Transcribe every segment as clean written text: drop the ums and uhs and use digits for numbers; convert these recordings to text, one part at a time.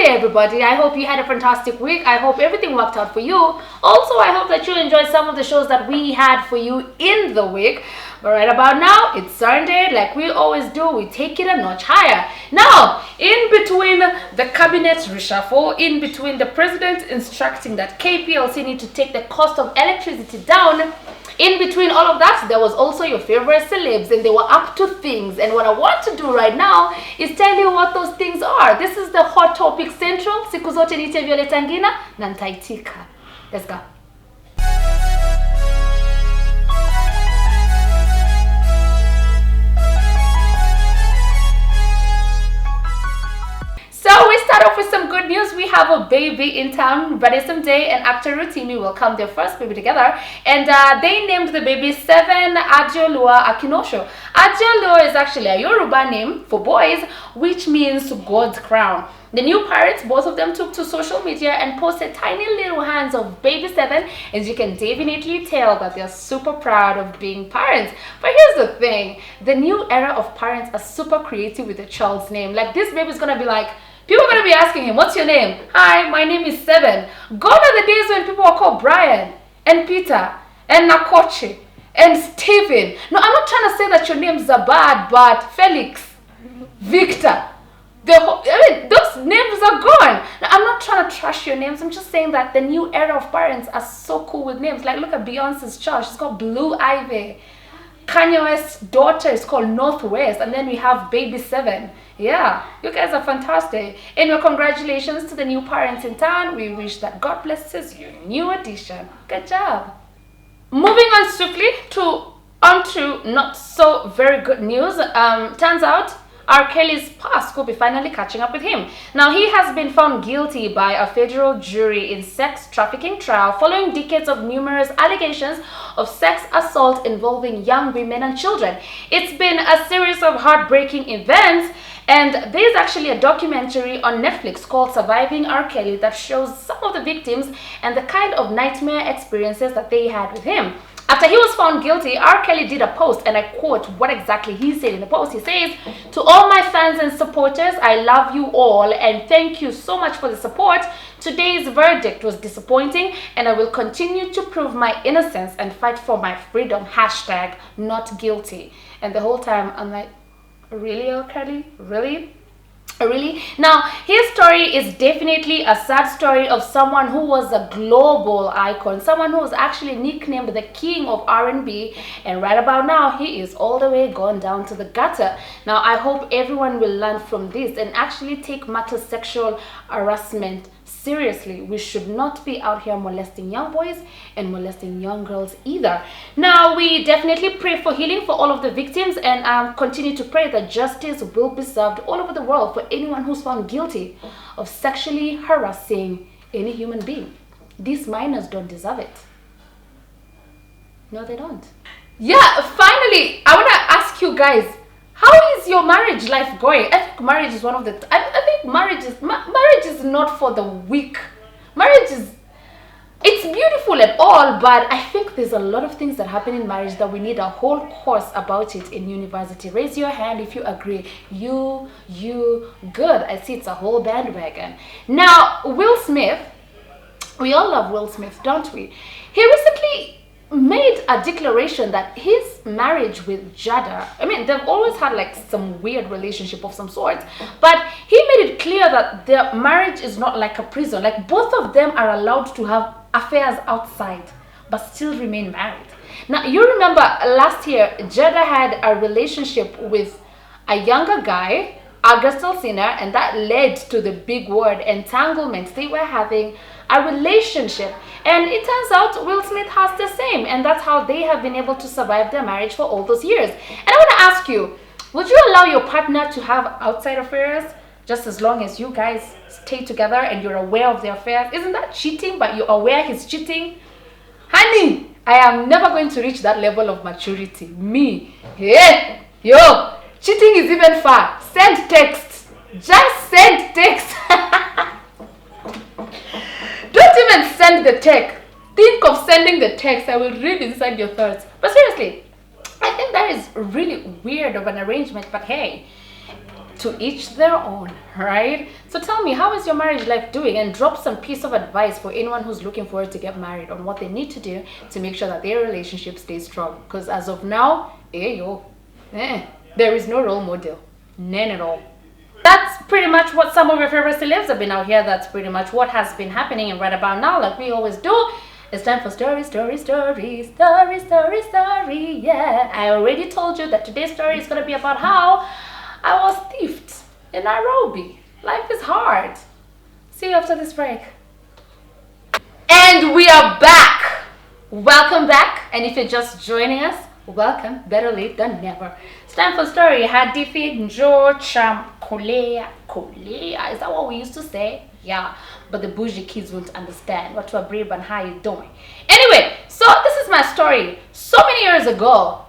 day, everybody. I hope you had a fantastic week. I hope everything worked out for you. Also, I hope that you enjoyed some of the shows that we had for you in the week. But right about now, it's Sunday. Like we always do, we take it a notch higher. Now, in between the cabinet reshuffle, in between the president instructing that KPLC need to take the cost of electricity down, in between all of that, there was also your favorite celebs, and they were up to things. And what I want to do right now is tell you what those things are. This is the Hot Topic Central. Siku zote niite Violeta Ngina na nitaitika. Let's go. So we start off with some good news. We have a baby in town. Badesum Day and actor Rotimi welcomed their first baby together, and they named the baby Seven Ajiolua Akinosho. Ajiolua is actually a Yoruba name for boys, which means God's crown. The new parents, both of them, took to social media and posted tiny little hands of baby Seven, as you can definitely tell that they're super proud of being parents. But here's the thing, the new era of parents are super creative with the child's name. Like, this baby's gonna be like, people are gonna be asking him, what's your name? Hi, my name is Seven. Gone are the days when people are called Brian and Peter and Nakochi and Stephen. No, I'm not trying to say that your names are bad, but Felix, Victor, those names are gone. Now, I'm not trying to trash your names. I'm just saying that the new era of parents are so cool with names. Like, look at Beyonce's child. She's called Blue Ivy. Kanye West's daughter is called Northwest. And then we have baby Seven. Yeah, you guys are fantastic. Anyway, congratulations to the new parents in town. We wish that God blesses your new addition. Good job. Moving on swiftly onto not so very good news. Turns out R. Kelly's past could be finally catching up with him. Now, he has been found guilty by a federal jury in sex trafficking trial following decades of numerous allegations of sex assault involving young women and children. It's been a series of heartbreaking events, and there's actually a documentary on Netflix called Surviving R. Kelly that shows some of the victims and the kind of nightmare experiences that they had with him. After he was found guilty, R. Kelly did a post, and I quote what exactly he said in the post. He says, "To all my fans and supporters, I love you all and thank you so much for the support. Today's verdict was disappointing, and I will continue to prove my innocence and fight for my freedom. Hashtag not guilty." And the whole time I'm like, really, R. Kelly? Really? Really? Now, his story is definitely a sad story of someone who was a global icon, someone who was actually nicknamed the king of R&B, and right about now he is all the way gone down to the gutter. Now, I hope everyone will learn from this and actually take matters sexual harassment seriously. We should not be out here molesting young boys and molesting young girls either. Now, we definitely pray for healing for all of the victims, and continue to pray that justice will be served all over the world for anyone who's found guilty of sexually harassing any human being. These minors don't deserve it. No, they don't. Yeah, finally, I want to ask you guys, how is your marriage life going? I think marriage is one of the... I think marriage is not for the weak. It's beautiful and all, but I think there's a lot of things that happen in marriage that we need a whole course about it in university. Raise your hand if you agree. You, good. I see it's a whole bandwagon. Now, Will Smith, we all love Will Smith, don't we? He recently made a declaration that his marriage with Jada, I mean, they've always had like some weird relationship of some sort, but he made it clear that their marriage is not like a prison. Like, both of them are allowed to have affairs outside but still remain married. Now, you remember last year Jada had a relationship with a younger guy, August Alsina, and that led to the big word entanglement. They were having a relationship, and it turns out Will Smith has the same, and that's how they have been able to survive their marriage for all those years. And I want to ask you, would you allow your partner to have outside affairs just as long as you guys stay together and you're aware of the affairs? Isn't that cheating, but you're aware he's cheating? Honey, I am never going to reach that level of maturity. Me, hey, yo, cheating is even far. Send text. Just send text. Don't even send the text. Think of sending the text. I will read inside your thoughts. But seriously, I think that is really weird of an arrangement. But hey, to each their own, right? So tell me, how is your marriage life doing? And drop some piece of advice for anyone who's looking forward to get married on what they need to do to make sure that their relationship stays strong. Because as of now, there is no role model. None at all. That's pretty much what some of your favorite celebs have been out here. That's pretty much what has been happening. And right about now, like we always do, it's time for story. Yeah, I already told you that today's story is going to be about how I was thieved in Nairobi. Life is hard. See you after this break. And we are back. Welcome back. And if you're just joining us, welcome. Better late than never. It's time for story. Hadithi Njo Cham Kolea. Is that what we used to say? Yeah. But the bougie kids won't understand. What to a brave and how you doing? Anyway, so this is my story. So many years ago.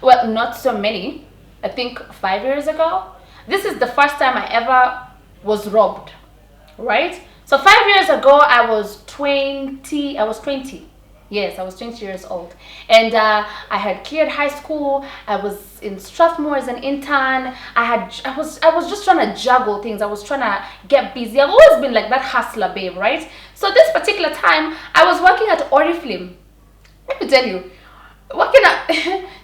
Well, not so many. I think 5 years ago. This is the first time I ever was robbed. Right? So 5 years ago, I was 20. Yes, I was 20 years old, and I had cleared high school. I was in Strathmore as an intern. I was just trying to juggle things. I was trying to get busy. I've always been like that hustler babe, right? So this particular time, I was working at Oriflame. Let me tell you, working at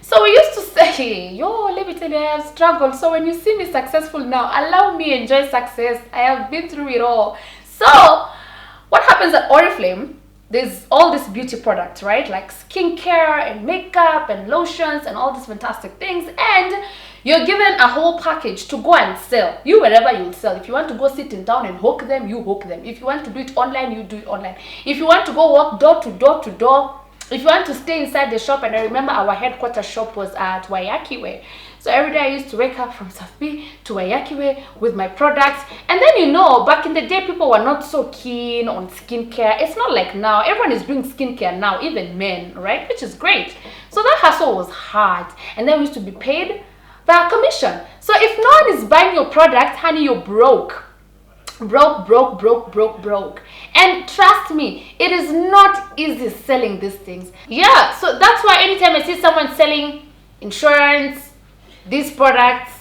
so we used to say, yo, let me tell you, I have struggled. So when you see me successful now, allow me enjoy success. I have been through it all. So what happens at Oriflame? There's all this beauty products, right? Like skincare and makeup and lotions and all these fantastic things. And you're given a whole package to go and sell. You wherever you sell. If you want to go sit in town and hook them, you hook them. If you want to do it online, you do it online. If you want to go walk door to door to door, if you want to stay inside the shop, and I remember our headquarters shop was at Wayakiwe. So every day I used to wake up from South B to Wayakiwe with my products. And then, you know, back in the day, people were not so keen on skincare. It's not like now. Everyone is doing skincare now, even men, right? Which is great. So that hustle was hard. And then we used to be paid by a commission. So if no one is buying your product, honey, you're broke. Broke. And trust me, it is not easy selling these things. Yeah, so that's why anytime I see someone selling insurance, these products,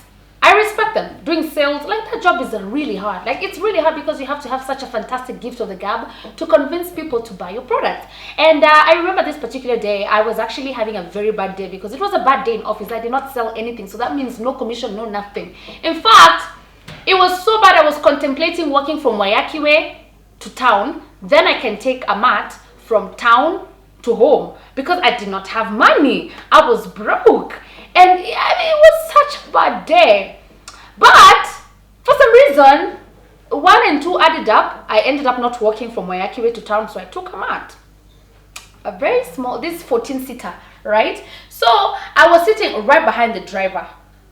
I respect them. Doing sales, like that job is really hard. Like it's really hard because you have to have such a fantastic gift of the gab to convince people to buy your product. And I remember this particular day, I was actually having a very bad day because it was a bad day in office. I did not sell anything. So that means no commission, no nothing. In fact, it was so bad I was contemplating walking from Wayakiwe to town. Then I can take a mat from town to home because I did not have money. I was broke. And I mean, it was such a bad day. But for some reason, 1 and 2 added up. I ended up not walking from Wayakiwe to town, so I took a mat. A very small, this 14-seater, right? So I was sitting right behind the driver,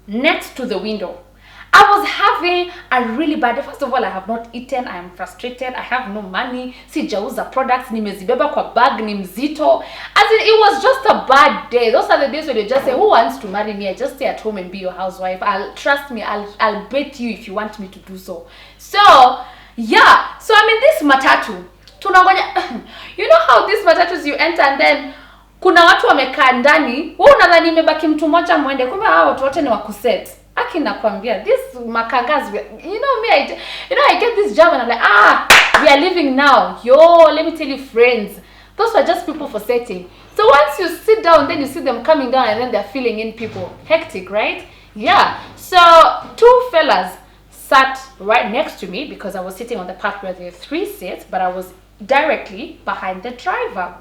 next to the window. I was having a really bad day. First of all, I have not eaten. I am frustrated. I have no money. Sijauza products. Nimezibeba kwa bag ni mzito. As in, it was just a bad day. Those are the days when you just say, who wants to marry me? I just stay at home and be your housewife. Trust me, I'll bet you if you want me to do so. So, yeah. So, I mean, this matatu. Tunangoja. You know how these matatus you enter and then kuna watu wamekaa ndani. Wewe unadhani imebaki mtu mmoja mwende. Kumbe hao watu wote ni wa kuset. Akinakwambia, this makangas, you know me, I get this job and I'm like, we are leaving now. Yo, let me tell you, friends, those were just people for setting. So once you sit down, then you see them coming down and then they're filling in people. Hectic, right? Yeah. So 2 fellas sat right next to me because I was sitting on the part where there are 3 seats, but I was directly behind the driver,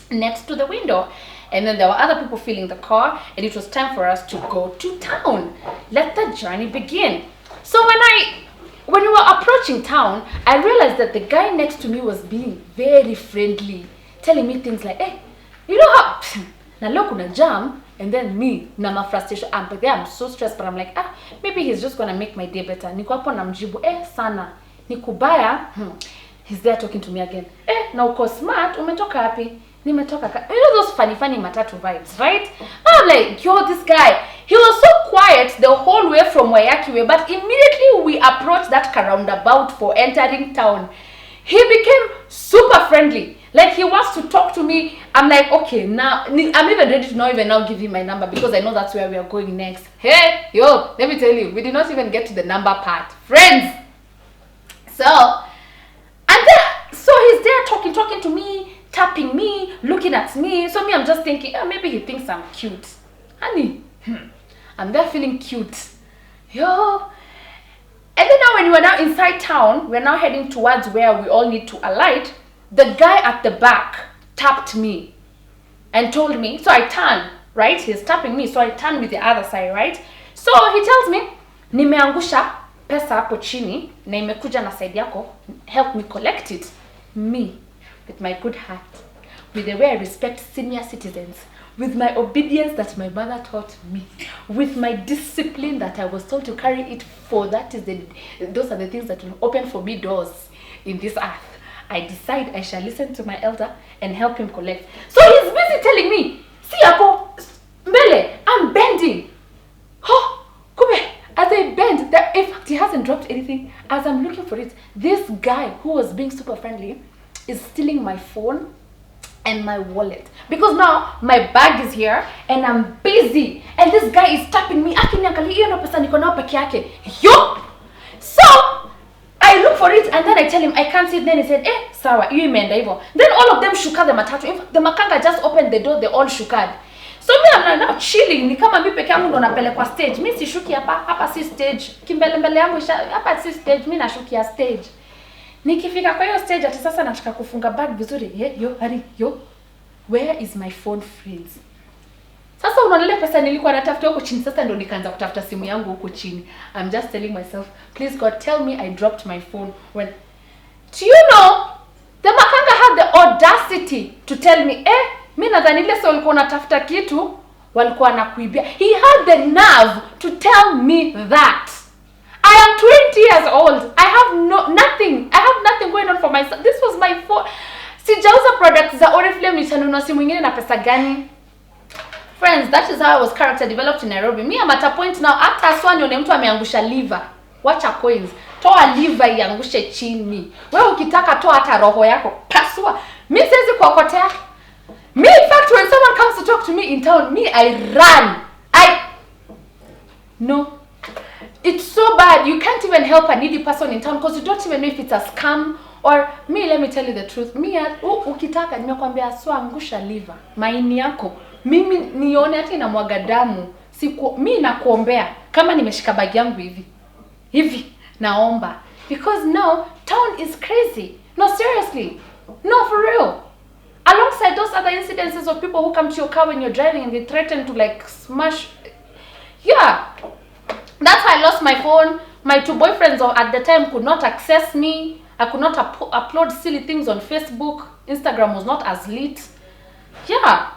next to the window. And then there were other people filling the car, and it was time for us to go to town. Let the journey begin. So when we were approaching town, I realized that the guy next to me was being very friendly, telling me things like, hey, you know how na leo kuna jam, and then me na ma frustration, but I'm so stressed, but I'm like, maybe he's just gonna make my day better. Niko hapo namjibu, sana nikubaya. He's there talking to me again. Na uko smart, umetoka wapi? Nimetoka. You know those funny Matatu vibes, right? I'm like, yo, this guy, he was so quiet the whole way from Wayakiwe, but immediately we approached that roundabout for entering town, he became super friendly. Like he wants to talk to me. I'm like, okay, now I'm even ready to not even now give him my number because I know that's where we are going next. Hey, yo, let me tell you, we did not even get to the number part. Friends! So, and then, so he's there talking to me, tapping me, looking at me. So me, I'm just thinking, maybe he thinks I'm cute. Honey, I'm there feeling cute. Yo. And then now when we're now inside town, we're now heading towards where we all need to alight. The guy at the back tapped me and told me, so I turn, right? He's tapping me, so I turn with the other side, right? So he tells me, nimeangusha pesa hapo chini na imekuja na side yako, help me collect it. Me, with my good heart, with the way I respect senior citizens, with my obedience that my mother taught me, with my discipline that I was told to carry it for, those are the things that will open for me doors in this earth. I decide I shall listen to my elder and help him collect. So he's busy telling me, see Apo, mbele, I'm bending. Oh, Kube, as I bend, in fact he hasn't dropped anything. As I'm looking for it, this guy who was being super friendly is stealing my phone and my wallet. Because now my bag is here and I'm busy. And this guy is tapping me. Akiniangalia hiyo na pesa niko nao peke yake. Yo! So, I look for it and then I tell him I can't see it. Then he said, sawa, hiyo imeenda hivyo. Then all of them shooked the matatu. In fact, the makanga just opened the door, they all shooked. So me I'm now chilling. Ni kama mimi peke yangu ndo napelekwa stage. Mimi sishuki hapa si stage. Kimbele mbele yangu hapa si stage, mimi nashukia stage. Nikifika kwa hiyo stage ati sasa nataka kufunga bag vizuri. Yo, hurry, yo. Where is my phone, friends? Sasa unaona pesa nilikuwa natafuta huko chini, sasa ndo nikaanza kutafuta simu yangu huko chini. I'm just telling myself, please God, tell me I dropped my phone when... Do you know, the makanga had the audacity to tell me, mimi nadhani ile sio ulikuwa unatafuta kitu, walikuwa nakuibia. He had the nerve to tell me that. I am 20 years old. I have nothing going on for myself. This was my phone. Sijauza products za Oriflame, nitanunua simu nyingine na pesa gani? Friends, that is how I was character developed in Nairobi. Me, I'm at a point now, hata aswa nione mtu ameangusha liver. Wacha coins. Toa liver iangushe chini. Wewe ukitaka toa hata roho yako. Pasua. Mimi siwezi kuokotea. Me, in fact, when someone comes to talk to me in town, me, I run. No. It's so bad. You can't even help a needy person in town because you don't even know if it's a scam. Or me, let me tell you the truth. Me, ukitaka nimekwambia aswa angusha liver. Maini yako. Mimi nione hata inamwaga damu. Mimi nakuombea kama nimeshika bag yangu hivi naomba, because now town is crazy. No, seriously, no, for real. Alongside those other incidences of people who come to your car when you're driving and they threaten to like smash. Yeah, that's how I lost my phone. My two boyfriends at the time could not access me. I could not upload silly things on Facebook. Instagram was not as lit. Yeah.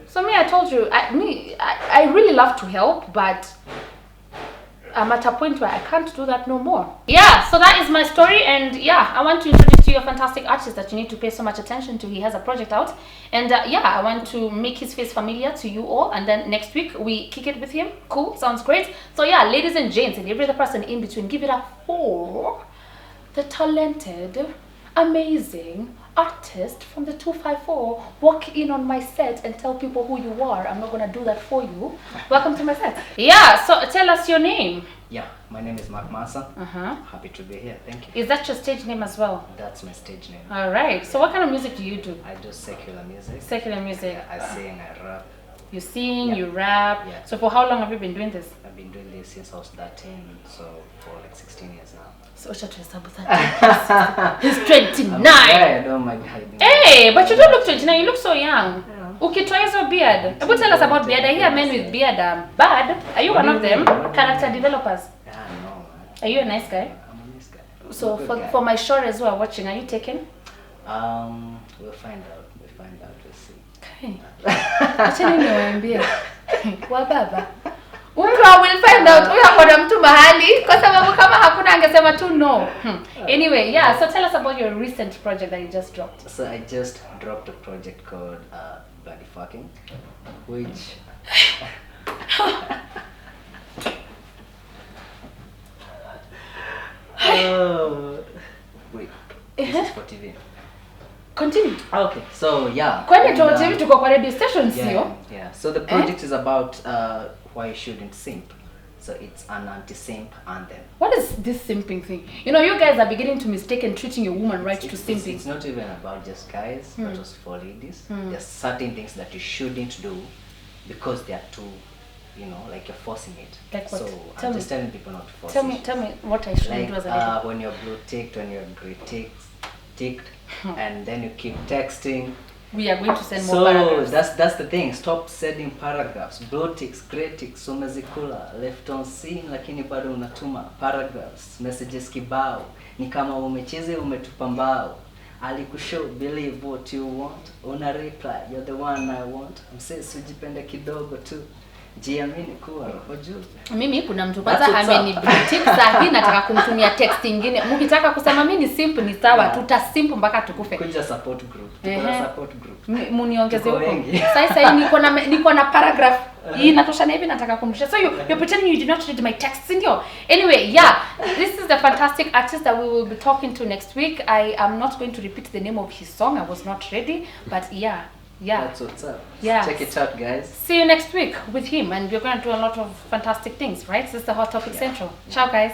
So me, I told you, I really love to help, but I'm at a point where I can't do that no more. Yeah, so that is my story, and yeah, I want to introduce to you a fantastic artist that you need to pay so much attention to. He has a project out, and yeah, I want to make his face familiar to you all, and then next week we kick it with him. Cool, sounds great. So yeah, ladies and gents, and every other person in between, give it up for the talented, amazing artist from the 254. Walk in on my set and tell people who you are. I'm not gonna do that for you. Welcome to my set. Yeah, so tell us your name. Yeah, my name is Mark Massa. Happy to be here. Thank you. Is that your stage name as well? That's my stage name. All right. So what kind of music do you do? I do secular music. Secular music. Yeah, I sing, I rap. You sing, yeah. You rap. Yeah. So for how long have you been doing this? I've been doing this since I was 13, so for like 16 years now. So he's 29. I don't mind hiding. Hey, but you don't look 29. You look so young. Ukitwa hizo beard. But tell us about beard. I hear men with beard are bad. Are you one of them? Character developers. Yeah, no, man. Are you a nice guy? I'm a nice guy. So for my shorties who are watching, are you taken? We'll find out. We'll see. Okay. Acha niwaambie. Wa baba. Unga will find out. Huyu akona mtu mahali kwa sababu kama hakuna angesema tu no. Anyway, yeah, so tell us about your recent project that you just dropped. So I just dropped a project called Bloody Fucking, which wait, this is for TV. Continue. Okay, so yeah. Kwani and, JTV tuko kwa radio station yeah, sio? yeah. So the project is about why you shouldn't simp. So it's an anti-simp anthem. What is this simping thing? You know, you guys are beginning to mistake and treating your woman right to simping. It's not even about just guys, but also for ladies. There's certain things that you shouldn't do because they are too, you know, like you're forcing it. Like what? So Tell I'm me. just telling people not to force Tell it. me what I shouldn't do as a lady. Like when you're blue ticked, when you're gray ticked, and then you keep texting. We are going to send more paragraphs. So that's the thing. Stop sending paragraphs. Blue ticks, gray ticks, umezikula, left on scene, lakini bado unatuma paragraphs, messages kibao. Ni kama umecheze umetupa mbao. Alikushow believe what you want. Una reply, you're the one I want. Msesi ujipende kidogo tu. Jiamini kuwa roho juu. Mimi kuna mtu kwanza amenibritik saa hii nataka kumtumia text nyingine. Mkitaka kusema mimi ni simp ni sawa, tutasimp mpaka tukufe. Kuja support group. Tuko support group. Muniongeze huko. Sasa niko na paragraph. Hii inatosha na hivi nataka kumrudisha. So you're pretending you did not read my text, ndio? Anyway, yeah. This is the fantastic artist that we will be talking to next week. I am not going to repeat the name of his song. I was not ready, but yeah. That's what's up. Yeah. Check it out, guys. See you next week with him, and we're going to do a lot of fantastic things, right? This is the Hot Topic Central. Ciao, guys.